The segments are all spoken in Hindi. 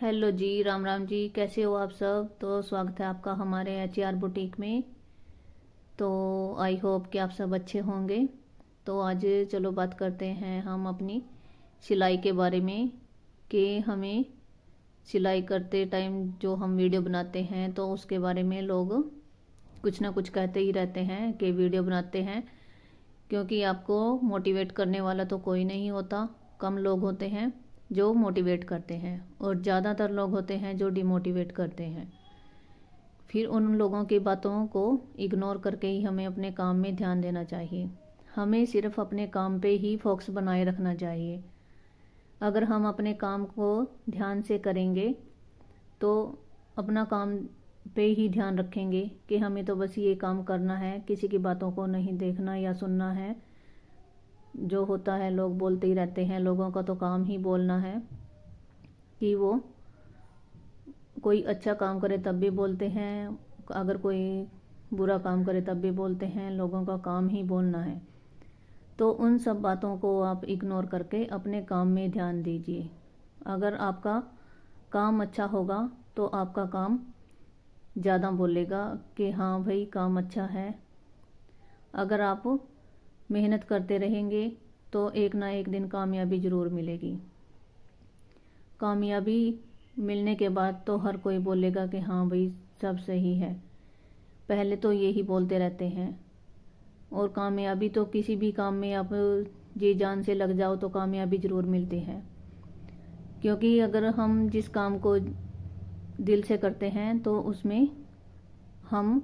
हेलो जी, राम राम जी। कैसे हो आप सब? तो स्वागत है आपका हमारे HR बुटीक में। तो आई होप कि आप सब अच्छे होंगे। तो आज चलो बात करते हैं हम अपनी सिलाई के बारे में कि हमें सिलाई करते टाइम जो हम वीडियो बनाते हैं तो उसके बारे में लोग कुछ ना कुछ कहते ही रहते हैं कि वीडियो बनाते हैं, क्योंकि आपको मोटिवेट करने वाला तो कोई नहीं होता। कम लोग होते हैं जो मोटिवेट करते हैं और ज़्यादातर लोग होते हैं जो डिमोटिवेट करते हैं। फिर उन लोगों की बातों को इग्नोर करके ही हमें अपने काम में ध्यान देना चाहिए। हमें सिर्फ अपने काम पे ही फोकस बनाए रखना चाहिए। अगर हम अपने काम को ध्यान से करेंगे तो अपना काम पे ही ध्यान रखेंगे कि हमें तो बस ये काम करना है, किसी की बातों को नहीं देखना या सुनना है। जो होता है लोग बोलते ही रहते हैं, लोगों का तो काम ही बोलना है कि वो कोई अच्छा काम करे तब भी बोलते हैं, अगर कोई बुरा काम करे तब भी बोलते हैं। लोगों का काम ही बोलना है। तो उन सब बातों को आप इग्नोर करके अपने काम में ध्यान दीजिए। अगर आपका काम अच्छा होगा तो आपका काम ज़्यादा बोलेगा कि हाँ भाई काम अच्छा है। अगर आप मेहनत करते रहेंगे तो एक ना एक दिन कामयाबी ज़रूर मिलेगी। कामयाबी मिलने के बाद तो हर कोई बोलेगा कि हाँ भाई सब सही है। पहले तो यही बोलते रहते हैं। और कामयाबी तो किसी भी काम में आप जी जान से लग जाओ तो कामयाबी ज़रूर मिलती है, क्योंकि अगर हम जिस काम को दिल से करते हैं तो उसमें हम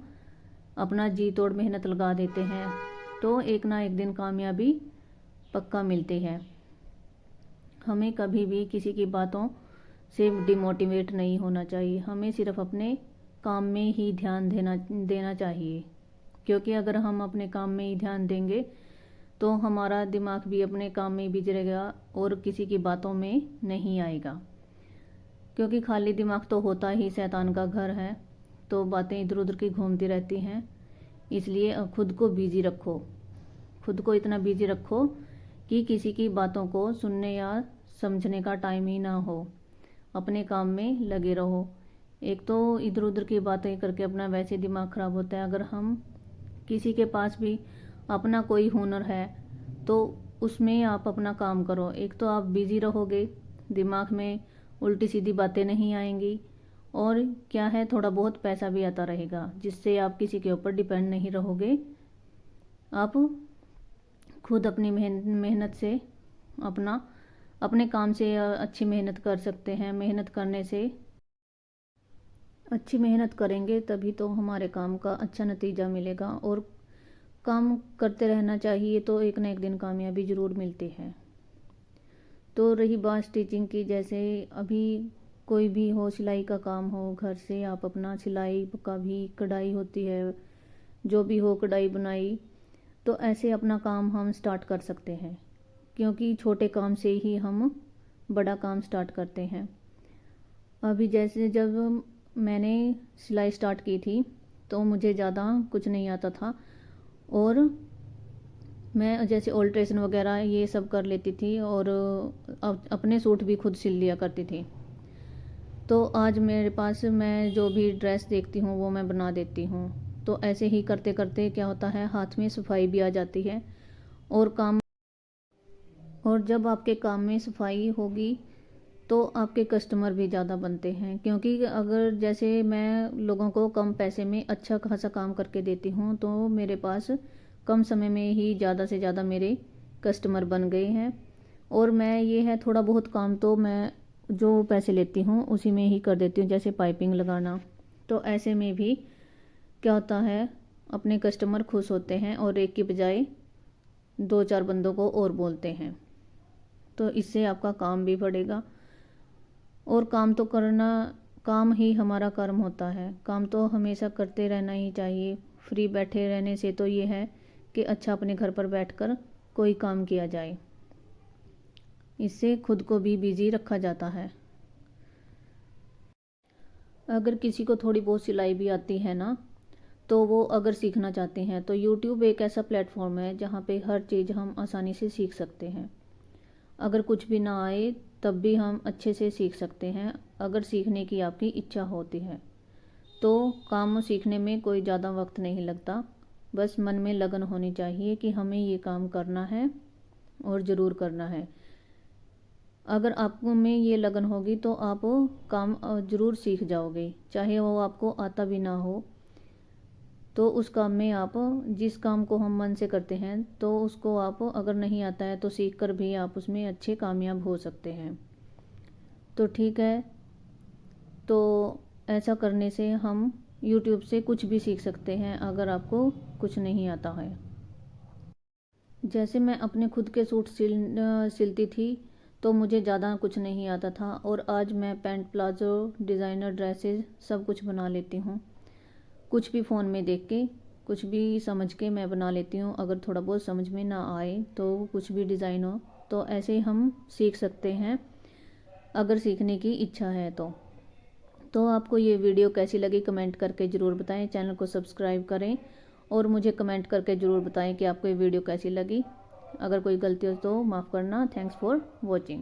अपना जी तोड़ मेहनत लगा देते हैं तो एक ना एक दिन कामयाबी पक्का मिलती है। हमें कभी भी किसी की बातों से डिमोटिवेट नहीं होना चाहिए। हमें सिर्फ अपने काम में ही ध्यान देना चाहिए, क्योंकि अगर हम अपने काम में ही ध्यान देंगे तो हमारा दिमाग भी अपने काम में बिजी रहेगा और किसी की बातों में नहीं आएगा। क्योंकि खाली दिमाग तो होता ही शैतान का घर है, तो बातें इधर उधर की घूमती रहती हैं। इसलिए खुद को बिजी रखो, खुद को इतना बिजी रखो कि किसी की बातों को सुनने या समझने का टाइम ही ना हो। अपने काम में लगे रहो। एक तो इधर उधर की बातें करके अपना वैसे दिमाग खराब होता है। अगर हम किसी के पास भी अपना कोई हुनर है तो उसमें आप अपना काम करो। एक तो आप बिजी रहोगे, दिमाग में उल्टी सीधी बातें नहीं आएंगी, और क्या है थोड़ा बहुत पैसा भी आता रहेगा, जिससे आप किसी के ऊपर डिपेंड नहीं रहोगे। आप खुद अपनी मेहनत से अपना अपने काम से अच्छी मेहनत कर सकते हैं। मेहनत करने से अच्छी मेहनत करेंगे तभी तो हमारे काम का अच्छा नतीजा मिलेगा। और काम करते रहना चाहिए तो एक ना एक दिन कामयाबी ज़रूर मिलती है। तो रही बात स्टिचिंग की, जैसे अभी कोई भी हो, सिलाई का काम हो, घर से आप अपना सिलाई का भी, कढ़ाई होती है, जो भी हो कढ़ाई बुनाई, तो ऐसे अपना काम हम स्टार्ट कर सकते हैं। क्योंकि छोटे काम से ही हम बड़ा काम स्टार्ट करते हैं। अभी जैसे जब मैंने सिलाई स्टार्ट की थी तो मुझे ज़्यादा कुछ नहीं आता था, और मैं जैसे ऑल्ट्रेशन वगैरह ये सब कर लेती थी और अपने सूट भी खुद सिल लिया करती थी। तो आज मेरे पास, मैं जो भी ड्रेस देखती हूँ वो मैं बना देती हूँ। तो ऐसे ही करते करते क्या होता है, हाथ में सफाई भी आ जाती है। और जब आपके काम में सफाई होगी तो आपके कस्टमर भी ज़्यादा बनते हैं। क्योंकि अगर जैसे मैं लोगों को कम पैसे में अच्छा खासा काम करके देती हूँ तो मेरे पास कम समय में ही ज़्यादा से ज़्यादा मेरे कस्टमर बन गए हैं। और मैं ये है, थोड़ा बहुत काम तो मैं जो पैसे लेती हूँ उसी में ही कर देती हूँ, जैसे पाइपिंग लगाना। तो ऐसे में भी क्या होता है, अपने कस्टमर खुश होते हैं और एक की बजाय दो चार बंदों को और बोलते हैं। तो इससे आपका काम भी बढ़ेगा। और काम तो करना, काम ही हमारा कर्म होता है। काम तो हमेशा करते रहना ही चाहिए। फ्री बैठे रहने से तो ये है कि अच्छा अपने घर पर बैठकर कोई काम किया जाए, इससे खुद को भी बिजी रखा जाता है। अगर किसी को थोड़ी बहुत सिलाई भी आती है ना, तो वो अगर सीखना चाहते हैं तो यूट्यूब एक ऐसा प्लेटफॉर्म है जहाँ पे हर चीज़ हम आसानी से सीख सकते हैं। अगर कुछ भी ना आए तब भी हम अच्छे से सीख सकते हैं, अगर सीखने की आपकी इच्छा होती है तो। काम सीखने में कोई ज़्यादा वक्त नहीं लगता, बस मन में लगन होनी चाहिए कि हमें ये काम करना है और ज़रूर करना है। अगर आप में ये लगन होगी तो आप काम ज़रूर सीख जाओगे, चाहे वो आपको आता भी ना हो। तो उस काम में आप, जिस काम को हम मन से करते हैं तो उसको आप अगर नहीं आता है तो सीख कर भी आप उसमें अच्छे कामयाब हो सकते हैं। तो ठीक है, तो ऐसा करने से हम YouTube से कुछ भी सीख सकते हैं अगर आपको कुछ नहीं आता है। जैसे मैं अपने खुद के सूट सिलती थी तो मुझे ज़्यादा कुछ नहीं आता था, और आज मैं पैंट, प्लाजो, डिज़ाइनर ड्रेसेस सब कुछ बना लेती हूँ। कुछ भी फ़ोन में देख के, कुछ भी समझ के मैं बना लेती हूँ। अगर थोड़ा बहुत समझ में ना आए तो कुछ भी डिज़ाइन हो तो ऐसे ही हम सीख सकते हैं, अगर सीखने की इच्छा है तो आपको ये वीडियो कैसी लगी कमेंट करके ज़रूर बताएं। चैनल को सब्सक्राइब करें और मुझे कमेंट करके ज़रूर बताएं कि आपको ये वीडियो कैसी लगी। अगर कोई गलती हो तो माफ़ करना। Thanks for watching.